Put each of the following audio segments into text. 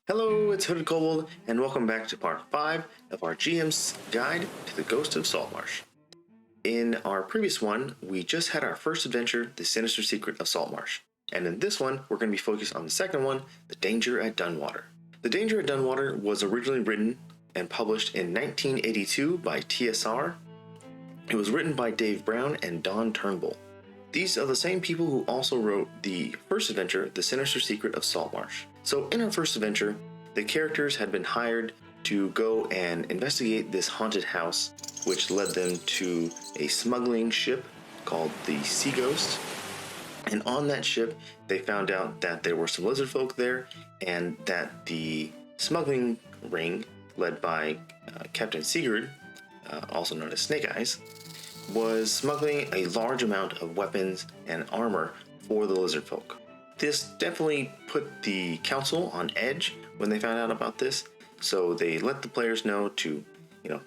Hello, it's Hooded Kobold, and welcome back to part 5 of our GM's Guide to the Ghosts of Saltmarsh. In our previous one, we just had our first adventure, The Sinister Secret of Saltmarsh. And in this one, we're going to be focused on the second one, The Danger at Dunwater. The Danger at Dunwater was originally written and published in 1982 by TSR. It was written by Dave Brown and Don Turnbull. These are the same people who also wrote the first adventure, The Sinister Secret of Saltmarsh. So in our first adventure, the characters had been hired to go and investigate this haunted house, which led them to a smuggling ship called the Sea Ghost. And on that ship, they found out that there were some lizard folk there, and that the smuggling ring, led by Captain Sigurd, also known as Snake Eyes, was smuggling a large amount of weapons and armor for the lizard folk. This definitely put the council on edge when they found out about this, so they let the players know to,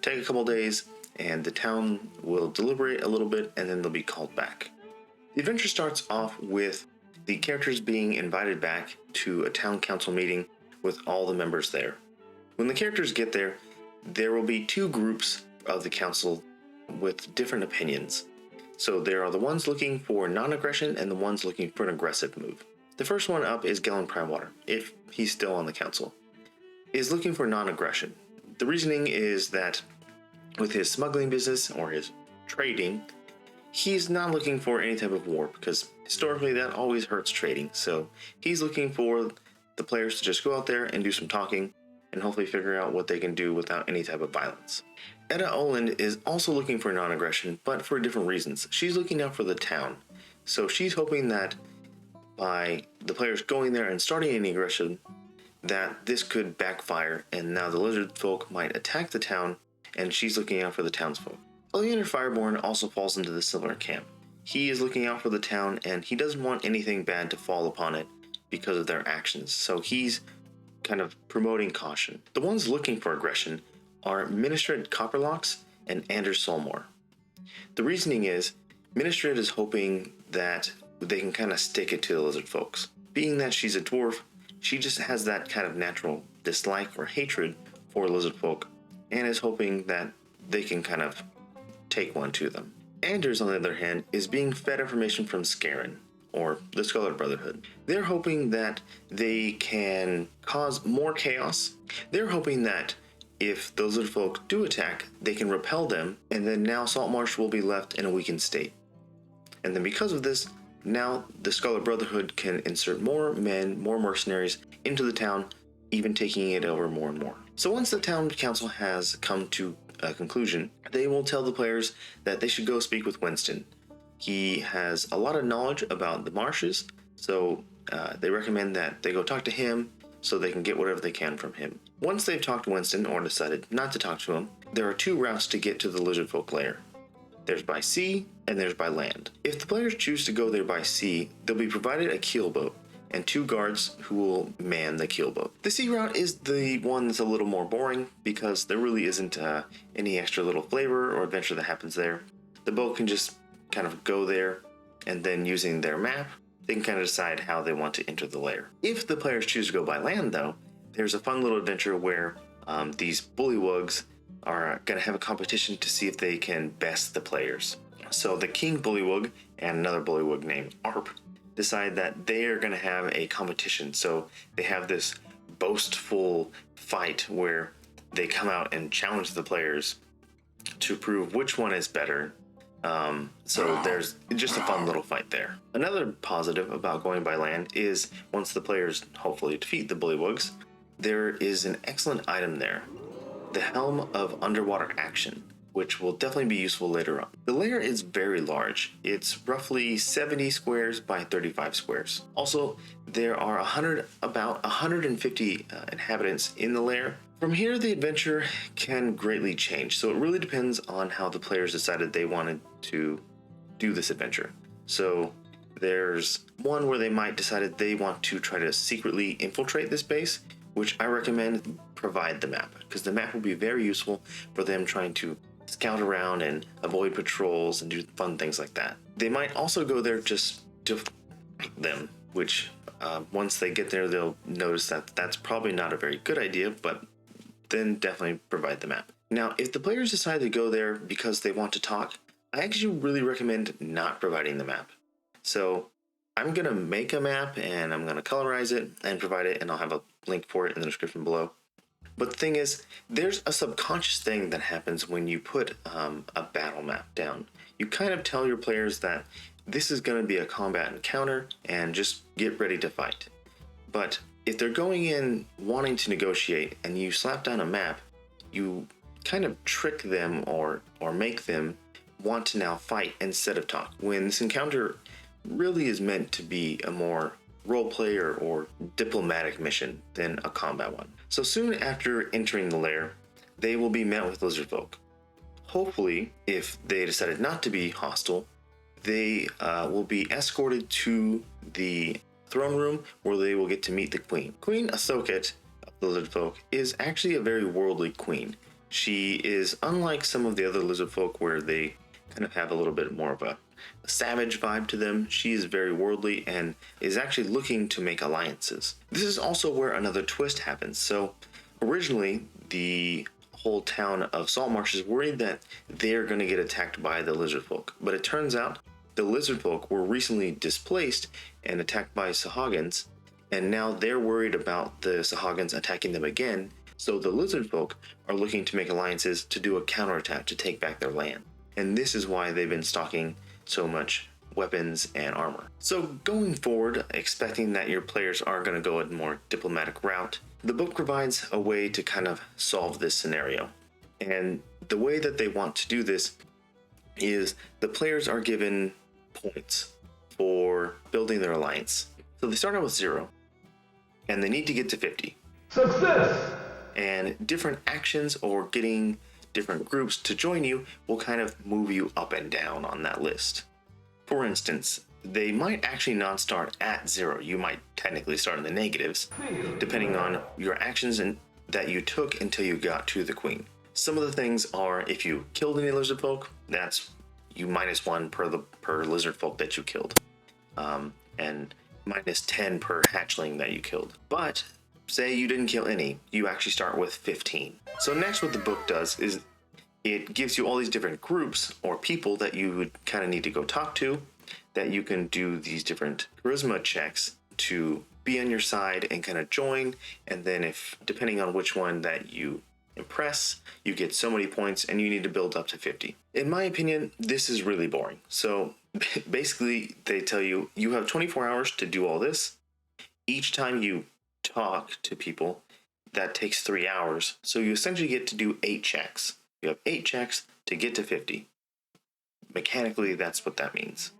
take a couple days, and the town will deliberate a little bit, and then they'll be called back. The adventure starts off with the characters being invited back to a town council meeting with all the members there. When the characters get there, there will be two groups of the council with different opinions. So there are the ones looking for non-aggression and the ones looking for an aggressive move. The first one up is Galen Primewater, if he's still on the council, is looking for non-aggression. The reasoning is that with his smuggling business or his trading, he's not looking for any type of war because historically that always hurts trading. So he's looking for the players to just go out there and do some talking and hopefully figure out what they can do without any type of violence. Edda Oland is also looking for non-aggression, but for different reasons. She's looking out for the town. So she's hoping that by the players going there and starting any aggression, that this could backfire and now the lizard folk might attack the town, and she's looking out for the townsfolk. Oleander Fireborn also falls into the similar camp. He is looking out for the town and he doesn't want anything bad to fall upon it because of their actions, so he's kind of promoting caution. The ones looking for aggression are Ministred Copperlocks and Anders Solmore. The reasoning is, Ministred is hoping that they can kind of stick it to the lizard folks. Being that she's a dwarf, she just has that kind of natural dislike or hatred for lizard folk, and is hoping that they can kind of take one to them. Anders, on the other hand, is being fed information from Scarin, or the Scarlet Brotherhood. They're hoping that they can cause more chaos. They're hoping that if those lizard folk do attack, they can repel them, and then now Saltmarsh will be left in a weakened state. And then because of this, now the Scarlet Brotherhood can insert more men, more mercenaries into the town, even taking it over more and more. So once the town council has come to a conclusion, they will tell the players that they should go speak with Winston. He has a lot of knowledge about the marshes, so they recommend that they go talk to him so they can get whatever they can from him. Once they've talked to Winston or decided not to talk to him, there are two routes to get to the lizard folk lair. There's by sea and there's by land. If the players choose to go there by sea, they'll be provided a keelboat and two guards who will man the keelboat. The sea route is the one that's a little more boring because there really isn't any extra little flavor or adventure that happens there. The boat can just kind of go there, and then using their map, they can kind of decide how they want to enter the lair. If the players choose to go by land though, there's a fun little adventure where these bullywugs are going to have a competition to see if they can best the players. So the King Bullywug and another bullywug named Arrg decide that they are going to have a competition. So they have this boastful fight where they come out and challenge the players to prove which one is better. So there's just a fun little fight there. Another positive about going by land is once the players hopefully defeat the bullywugs, there is an excellent item there, the Helm of Underwater Action, which will definitely be useful later on. The lair is very large. It's roughly 70 squares by 35 squares. Also, there are about 150 inhabitants in the lair. From here, the adventure can greatly change, so it really depends on how the players decided they wanted to do this adventure. So there's one where they might decide they want to try to secretly infiltrate this base, which I recommend provide the map, because the map will be very useful for them trying to scout around and avoid patrols and do fun things like that. They might also go there just to fight them, which Once they get there, they'll notice that that's probably not a very good idea, but then definitely provide the map. Now, if the players decide to go there because they want to talk, I actually really recommend not providing the map. So I'm going to make a map and I'm going to colorize it and provide it, and I'll have a link for it in the description below. But the thing is, there's a subconscious thing that happens when you put a battle map down. You kind of tell your players that this is going to be a combat encounter and just get ready to fight. But if they're going in wanting to negotiate and you slap down a map, you kind of trick them or make them want to now fight instead of talk, when this encounter really is meant to be a more roleplay or diplomatic mission than a combat one. So soon after entering the lair, they will be met with lizard folk. Hopefully, if they decided not to be hostile, they will be escorted to the throne room where they will get to meet the queen. Queen Asoket of the lizard folk is actually a very worldly queen. She is unlike some of the other lizard folk where they kind of have a little bit more of a savage vibe to them. She is very worldly and is actually looking to make alliances. This is also where another twist happens. So originally, the whole town of Saltmarsh is worried that they're going to get attacked by the lizard folk, but it turns out the lizard folk were recently displaced and attacked by Sahagins, and now they're worried about the Sahagins attacking them again. So the lizard folk are looking to make alliances to do a counterattack to take back their land. And this is why they've been stocking so much weapons and armor. So going forward, expecting that your players are going to go a more diplomatic route, the book provides a way to kind of solve this scenario. And the way that they want to do this is the players are given points for building their alliance. So they start out with 0, and they need to get to 50. Success! And different actions or getting different groups to join you will kind of move you up and down on that list. For instance, they might actually not start at 0. You might technically start in the negatives, depending on your actions that you took until you got to the queen. Some of the things are, if you killed any lizard folk, that's you -1 per lizard folk that you killed, and -10 per hatchling that you killed. But say you didn't kill any, you actually start with 15. So next, what the book does is it gives you all these different groups or people that you would kind of need to go talk to, that you can do these different charisma checks to be on your side and kind of join. And then if, depending on which one that you impress, you get so many points and you need to build up to 50. In my opinion, this is really boring. So basically they tell you, you have 24 hours to do all this. Each time you talk to people, that takes 3 hours. So you essentially get to do 8 checks. You have 8 checks to get to 50. Mechanically, that's what that means.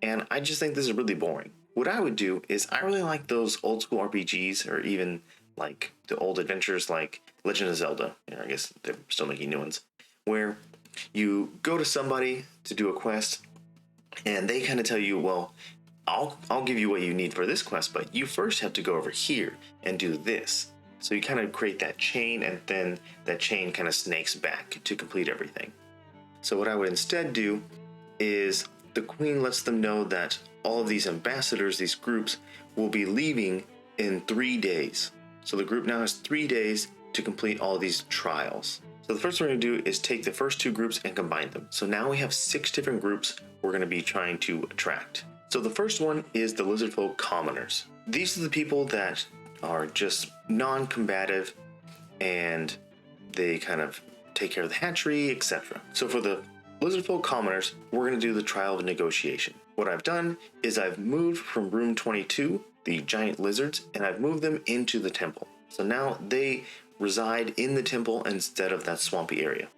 And I just think this is really boring. What I would do is, I really like those old school RPGs, or even like the old adventures like Legend of Zelda, I guess they're still making new ones, where you go to somebody to do a quest and they kind of tell you, well, I'll give you what you need for this quest, but you first have to go over here and do this. So you kind of create that chain, and then that chain kind of snakes back to complete everything. So what I would instead do is, the queen lets them know that all of these ambassadors, these groups, will be leaving in 3 days. So the group now has 3 days to complete all these trials. So the first thing we're going to do is take the first 2 groups and combine them. So now we have 6 different groups we're going to be trying to attract. So the first one is the lizardfolk commoners. These are the people that are just non-combative and they kind of take care of the hatchery, etc. So for the lizardfolk commoners, we're going to do the trial of negotiation. What I've done is I've moved from room 22, the giant lizards, and I've moved them into the temple. So now they reside in the temple instead of that swampy area.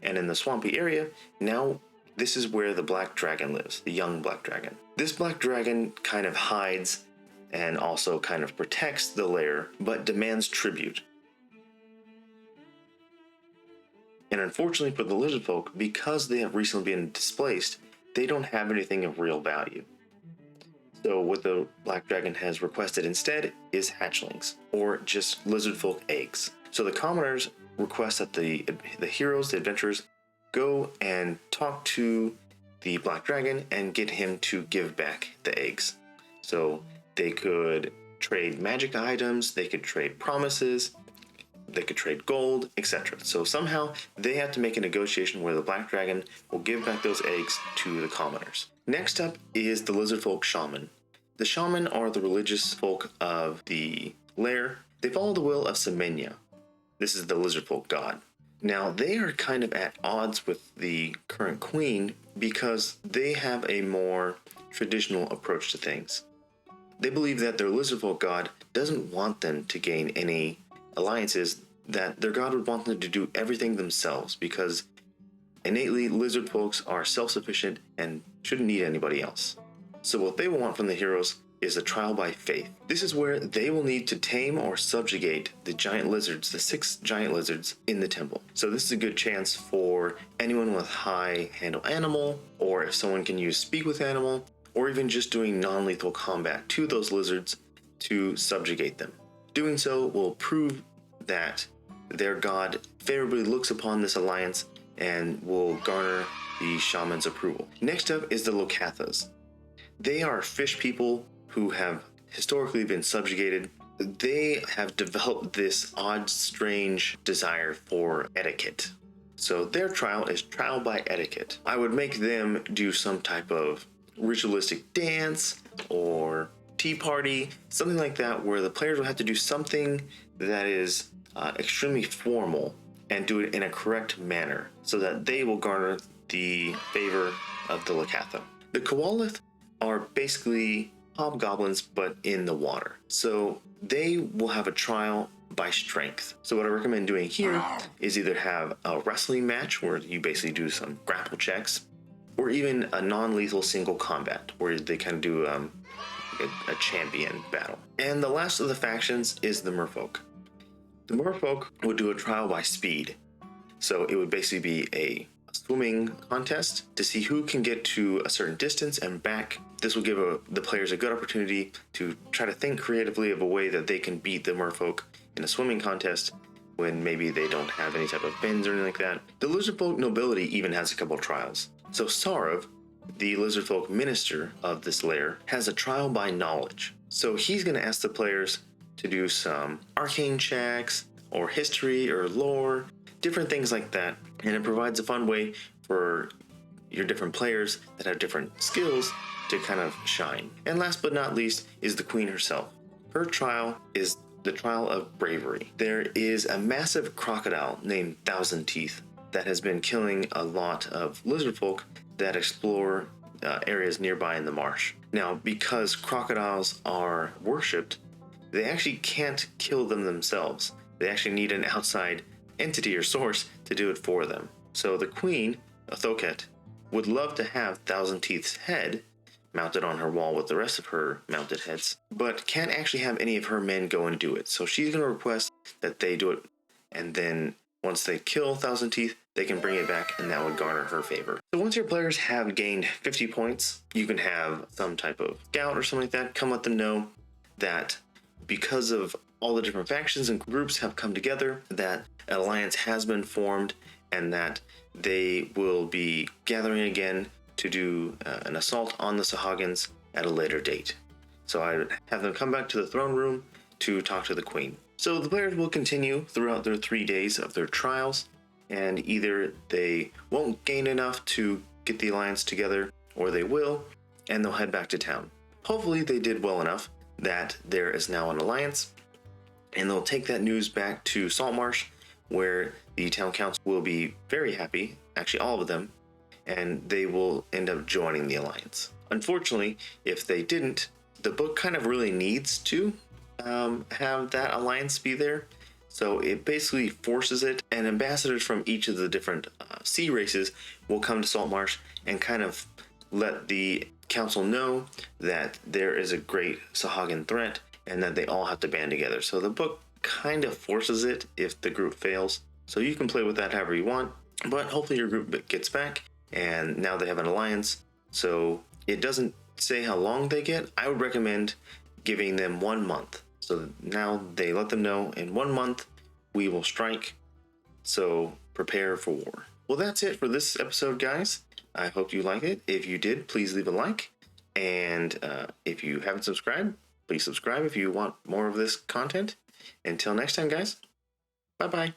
And in the swampy area, now this is where the black dragon lives, the young black dragon. This black dragon kind of hides and also kind of protects the lair, but demands tribute. And unfortunately for the lizard folk, because they have recently been displaced, they don't have anything of real value. So what the black dragon has requested instead is hatchlings, or just lizard folk eggs. So the commoners request that the heroes, the adventurers, go and talk to the black dragon and get him to give back the eggs. So They could trade magic items, they could trade promises, they could trade gold, etc. So somehow they have to make a negotiation where the Black Dragon will give back those eggs to the commoners. Next up is the lizard folk shaman. The shaman are the religious folk of the Lair. They follow the will of Semenya. This is the lizard folk god. Now they are kind of at odds with the current queen because they have a more traditional approach to things. They believe that their lizard folk god doesn't want them to gain any alliances, that their god would want them to do everything themselves because innately lizard folks are self-sufficient and shouldn't need anybody else. So what they want from the heroes is a trial by faith. This is where they will need to tame or subjugate the giant lizards, the 6 giant lizards in the temple. So this is a good chance for anyone with high handle animal, or if someone can use speak with animal, or even just doing non-lethal combat to those lizards to subjugate them. Doing so will prove that their god favorably looks upon this alliance and will garner the shaman's approval. Next up is the Locathas. They are fish people who have historically been subjugated. They have developed this odd, strange desire for etiquette. So their trial is trial by etiquette. I would make them do some type of ritualistic dance or tea party, something like that, where the players will have to do something that is extremely formal and do it in a correct manner so that they will garner the favor of the Locatha. The Kobolth are basically hobgoblins but in the water. So they will have a trial by strength. So what I recommend doing here is either have a wrestling match where you basically do some grapple checks, or even a non-lethal single combat where they kind of do a champion battle. And the last of the factions is the merfolk. The merfolk would do a trial by speed. So it would basically be a swimming contest to see who can get to a certain distance and back. This will give the players a good opportunity to try to think creatively of a way that they can beat the merfolk in a swimming contest when maybe they don't have any type of fins or anything like that. The lizardfolk nobility even has a couple trials. So Sarav, the lizardfolk minister of this lair, has a trial by knowledge. So he's going to ask the players to do some arcane checks or history or lore, different things like that. And it provides a fun way for your different players that have different skills to kind of shine. And last but not least is the queen herself. Her trial is the trial of bravery. There is a massive crocodile named Thousand Teeth that has been killing a lot of lizard folk that explore areas nearby in the marsh. Now, because crocodiles are worshipped, they actually can't kill them themselves. They actually need an outside entity or source to do it for them. So the queen, Thoket, would love to have Thousand Teeth's head mounted on her wall with the rest of her mounted heads, but can't actually have any of her men go and do it. So she's going to request that they do it, and then once they kill Thousand Teeth, they can bring it back, and that would garner her favor. So once your players have gained 50 points, you can have some type of scout or something like that come let them know that because of all the different factions and groups have come together, that an alliance has been formed, and that they will be gathering again to do an assault on the Sahagins at a later date. So I would have them come back to the throne room to talk to the queen. So the players will continue throughout their 3 days of their trials, and either they won't gain enough to get the alliance together, or they will, and they'll head back to town. Hopefully they did well enough that there is now an alliance, and they'll take that news back to Saltmarsh, where the town council will be very happy, actually all of them, and they will end up joining the alliance. Unfortunately, if they didn't, the book kind of really needs to have that alliance be there. So it basically forces it, and ambassadors from each of the different sea races will come to Saltmarsh and kind of let the council know that there is a great Sahagin threat and that they all have to band together. So the book kind of forces it if the group fails. So you can play with that however you want, but hopefully your group gets back, and now they have an alliance. So it doesn't say how long they get. I would recommend giving them 1 month. So now they let them know in 1 month we will strike. So prepare for war. Well, that's it for this episode, guys. I hope you liked it. If you did, please leave a like. And if you haven't subscribed, Please subscribe if you want more of this content. Until next time, guys. Bye-bye.